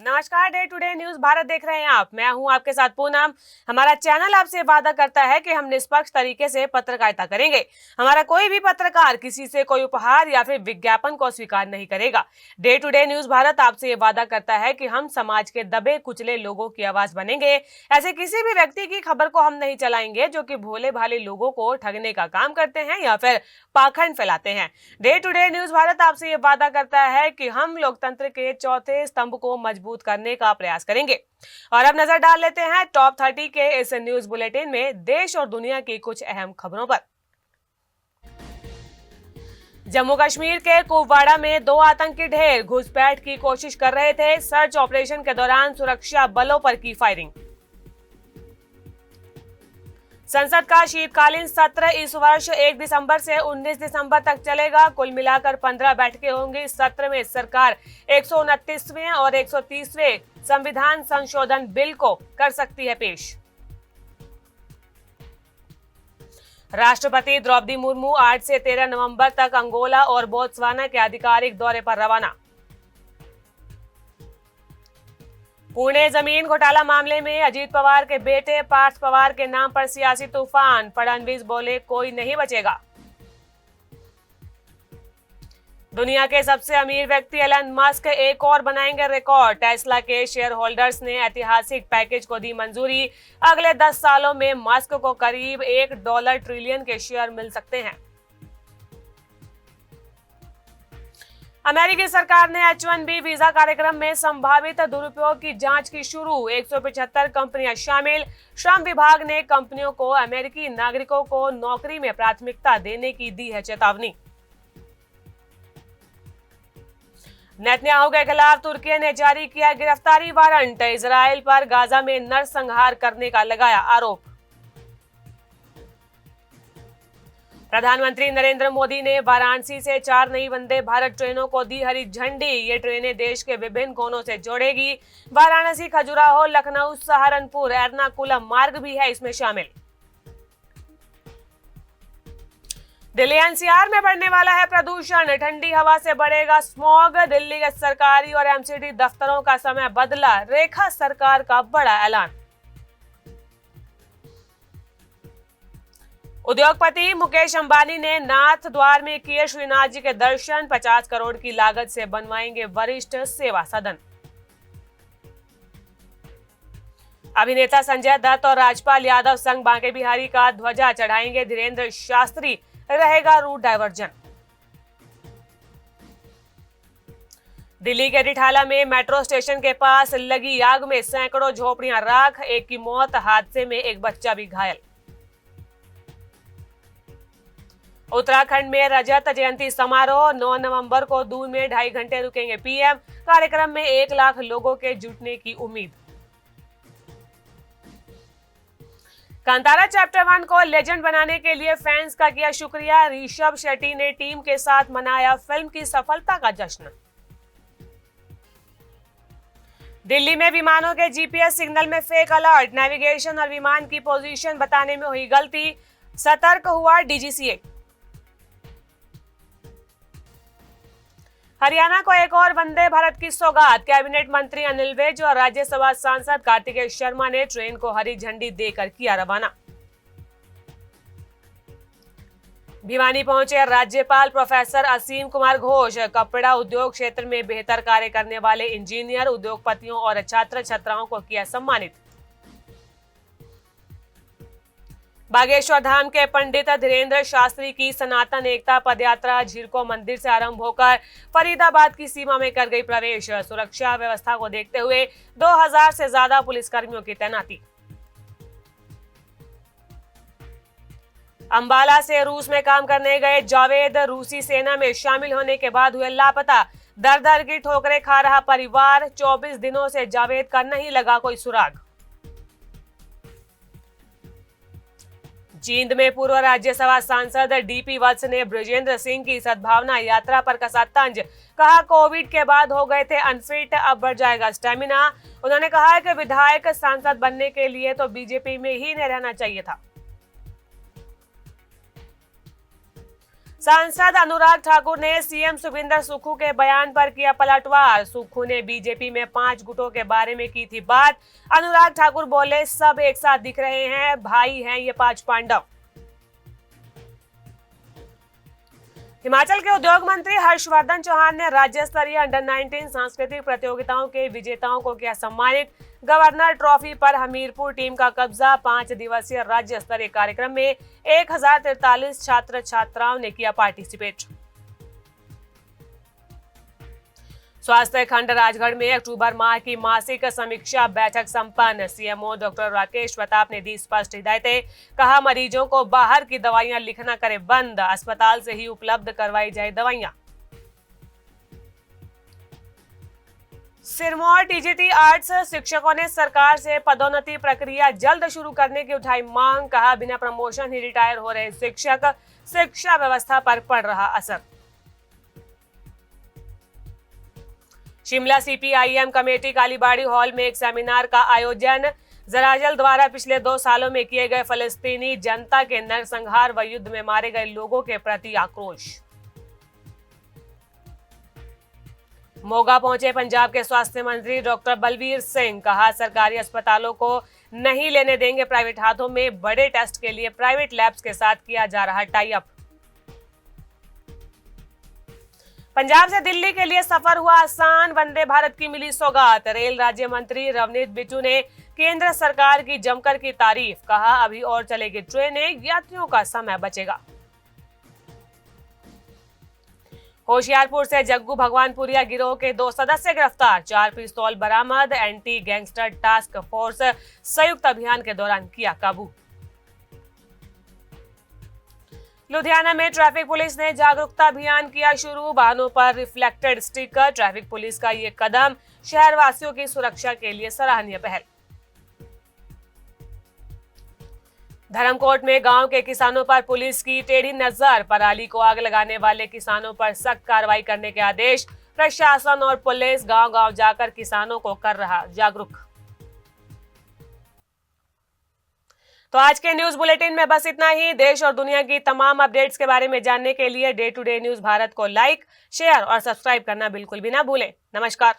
नमस्कार, day today news Bharat देख रहे हैं आप। मैं हूं आपके साथ पूनम। हमारा चैनल आपसे वादा करता है कि हम निष्पक्ष तरीके से पत्रकारिता करेंगे। हमारा कोई भी पत्रकार किसी से कोई उपहार या फिर विज्ञापन को स्वीकार नहीं करेगा। डे टुडे न्यूज भारत आपसे ये वादा करता है कि हम समाज के दबे कुचले लोगों की आवाज बनेंगे। ऐसे किसी भी व्यक्ति की खबर को हम नहीं चलाएंगे जो कि भोले भाले लोगों को ठगने का काम करते हैं या फिर पाखंड फैलाते हैं। डे टुडे न्यूज भारत आपसे ये वादा करता है कि हम लोकतंत्र के चौथे स्तंभ को मजबूत करने का प्रयास करेंगे। और अब नजर डाल लेते हैं टॉप 30 के इस न्यूज बुलेटिन में देश और दुनिया की कुछ अहम खबरों पर। जम्मू कश्मीर के कुपवाड़ा में 2 आतंकी ढेर घुसपैठ की कोशिश कर रहे थे। सर्च ऑपरेशन के दौरान सुरक्षा बलों पर की फायरिंग। संसद का शीतकालीन सत्र इस वर्ष 1 दिसंबर से 19 दिसंबर तक चलेगा। कुल मिलाकर 15 बैठकें होंगी। इस सत्र में सरकार 129वें और 130वें संविधान संशोधन बिल को कर सकती है पेश। राष्ट्रपति द्रौपदी मुर्मू 8 से 13 नवंबर तक अंगोला और बोत्सवाना के आधिकारिक दौरे पर रवाना। पुणे जमीन घोटाला मामले में अजीत पवार के बेटे पार्थ पवार के नाम पर सियासी तूफान। फडणवीस बोले कोई नहीं बचेगा। दुनिया के सबसे अमीर व्यक्ति एलन मस्क एक और बनाएंगे रिकॉर्ड। टेस्ला के शेयर होल्डर्स ने ऐतिहासिक पैकेज को दी मंजूरी। अगले 10 सालों में मस्क को करीब $1 ट्रिलियन के शेयर मिल सकते हैं। अमेरिकी सरकार ने H-1B वीजा कार्यक्रम में संभावित दुरुपयोग की जांच की शुरू। 175 कंपनियां शामिल। श्रम विभाग ने कंपनियों को अमेरिकी नागरिकों को नौकरी में प्राथमिकता देने की दी है चेतावनी। नेतन्याहू के खिलाफ तुर्की ने जारी किया गिरफ्तारी वारंट। इजराइल पर गाजा में नरसंहार करने का लगाया आरोप। प्रधानमंत्री नरेंद्र मोदी ने वाराणसी से 4 नई वंदे भारत ट्रेनों को दी हरी झंडी। ये ट्रेनें देश के विभिन्न कोनों से जोड़ेगी। वाराणसी, खजुराहो, लखनऊ, सहारनपुर, एर्नाकुलम मार्ग भी है इसमें शामिल। दिल्ली एनसीआर में बढ़ने वाला है प्रदूषण। ठंडी हवा से बढ़ेगा स्मॉग। दिल्ली के सरकारी और एमसीडी दफ्तरों का समय बदला। रेखा सरकार का बड़ा ऐलान। उद्योगपति मुकेश अंबानी ने नाथ द्वार में किए श्रीनाथ जी के दर्शन। 50 करोड़ की लागत से बनवाएंगे वरिष्ठ सेवा सदन। अभिनेता संजय दत्त और राजपाल यादव संग बांके बिहारी का ध्वजा चढ़ाएंगे। धीरेन्द्र शास्त्री रहेगा रूट डायवर्जन। दिल्ली के रिठाला में मेट्रो स्टेशन के पास लगी आग में सैकड़ों झोपड़ियां राख। एक की मौत, हादसे में एक बच्चा भी घायल। उत्तराखंड में रजत जयंती समारोह। 9 नवंबर को दून में 2.5 घंटे रुकेंगे पीएम। कार्यक्रम में 1 लाख लोगों के जुटने की उम्मीद। कांतारा चैप्टर 1 को लेजेंड बनाने के लिए फैंस का किया शुक्रिया। ऋषभ शेट्टी ने टीम के साथ मनाया फिल्म की सफलता का जश्न। दिल्ली में विमानों के जीपीएस सिग्नल में फेक अलर्ट। नेविगेशन और विमान की पोजीशन बताने में हुई गलती। सतर्क हुआ डीजीसीए। हरियाणा को एक और वंदे भारत की सौगात। कैबिनेट मंत्री अनिल विज और राज्यसभा सांसद कार्तिकेय शर्मा ने ट्रेन को हरी झंडी देकर किया रवाना। भिवानी पहुंचे राज्यपाल प्रोफेसर असीम कुमार घोष। कपड़ा उद्योग क्षेत्र में बेहतर कार्य करने वाले इंजीनियर, उद्योगपतियों और छात्र छात्राओं को किया सम्मानित। बागेश्वर धाम के पंडित धीरेन्द्र शास्त्री की सनातन एकता पदयात्रा झिरको मंदिर से आरंभ होकर फरीदाबाद की सीमा में कर गई प्रवेश। सुरक्षा व्यवस्था को देखते हुए 2000 से ज्यादा पुलिसकर्मियों की तैनाती। अंबाला से रूस में काम करने गए जावेद रूसी सेना में शामिल होने के बाद हुए लापता। दर दर की ठोकरें खा रहा परिवार। 24 दिनों से जावेद का नहीं लगा कोई सुराग। जींद में पूर्व राज्यसभा सांसद डीपी वत्स ने बृजेंद्र सिंह की सद्भावना यात्रा पर कसा तंज। कहा कोविड के बाद हो गए थे अनफिट, अब बढ़ जाएगा स्टेमिना। उन्होंने कहा कि विधायक सांसद बनने के लिए तो बीजेपी में ही नहीं रहना चाहिए था। सांसद अनुराग ठाकुर ने सीएम सुखविंदर सुक्खू के बयान पर किया पलटवार। सुक्खू ने बीजेपी में 5 गुटों के बारे में की थी बात। अनुराग ठाकुर बोले, सब एक साथ दिख रहे हैं, भाई हैं ये 5 पांडव। हिमाचल के उद्योग मंत्री हर्षवर्धन चौहान ने राज्य स्तरीय अंडर 19 सांस्कृतिक प्रतियोगिताओं के विजेताओं को किया सम्मानित। गवर्नर ट्रॉफी पर हमीरपुर टीम का कब्जा। 5 दिवसीय राज्य स्तरीय कार्यक्रम में 1043 छात्र छात्राओं ने किया पार्टिसिपेट। स्वास्थ्य खंड राजगढ़ में अक्टूबर माह की मासिक समीक्षा बैठक संपन्न। सीएमओ डॉक्टर राकेश प्रताप ने दी स्पष्ट हिदायतें। कहा, मरीजों को बाहर की दवाइयां लिखना करे बंद, अस्पताल से ही उपलब्ध करवाई जाए दवाइयां। सिरमौर टीजीटी आर्ट्स शिक्षकों ने सरकार से पदोन्नति प्रक्रिया जल्द शुरू करने की उठाई मांग। कहा, बिना प्रमोशन ही रिटायर हो रहे शिक्षक, शिक्षा व्यवस्था पर पड़ रहा असर। Shimla CPIM committee Kalibari hall में एक सेमिनार का आयोजन। जराजल द्वारा पिछले 2 सालों में किए गए फलस्तीनी जनता के नरसंहार व युद्ध में मारे गए लोगों के प्रति आक्रोश। मोगा पहुंचे पंजाब के स्वास्थ्य मंत्री डॉक्टर बलवीर सिंह। कहा, सरकारी अस्पतालों को नहीं लेने देंगे प्राइवेट हाथों में। बड़े टेस्ट के लिए प्राइवेट लैब्स के साथ किया जा रहा टाई अप। पंजाब से दिल्ली के लिए सफर हुआ आसान, वंदे भारत की मिली सौगात। रेल राज्य मंत्री रवनीत बिट्टू ने केंद्र सरकार की जमकर की तारीफ। कहा, अभी और चलेगी ट्रेनें, यात्रियों का समय बचेगा। होशियारपुर से जग्गू भगवानपुरिया गिरोह के 2 सदस्य गिरफ्तार। 4 पिस्तौल बरामद। एंटी गैंगस्टर टास्क फोर्स संयुक्त अभियान के दौरान किया काबू। लुधियाना में ट्रैफिक पुलिस ने जागरूकता अभियान किया शुरू। वाहनों पर रिफ्लेक्टेड स्टिकर। ट्रैफिक पुलिस का ये कदम शहरवासियों की सुरक्षा के लिए सराहनीय पहल। धर्मकोट में गांव के किसानों पर पुलिस की टेढ़ी नजर। पराली को आग लगाने वाले किसानों पर सख्त कार्रवाई करने के आदेश। प्रशासन और पुलिस गांव-गांव जाकर किसानों को कर रहा जागरूक। तो आज के न्यूज बुलेटिन में बस इतना ही। देश और दुनिया की तमाम अपडेट्स के बारे में जानने के लिए day to day news Bharat को लाइक, शेयर और सब्सक्राइब करना बिल्कुल भी ना भूलें। नमस्कार।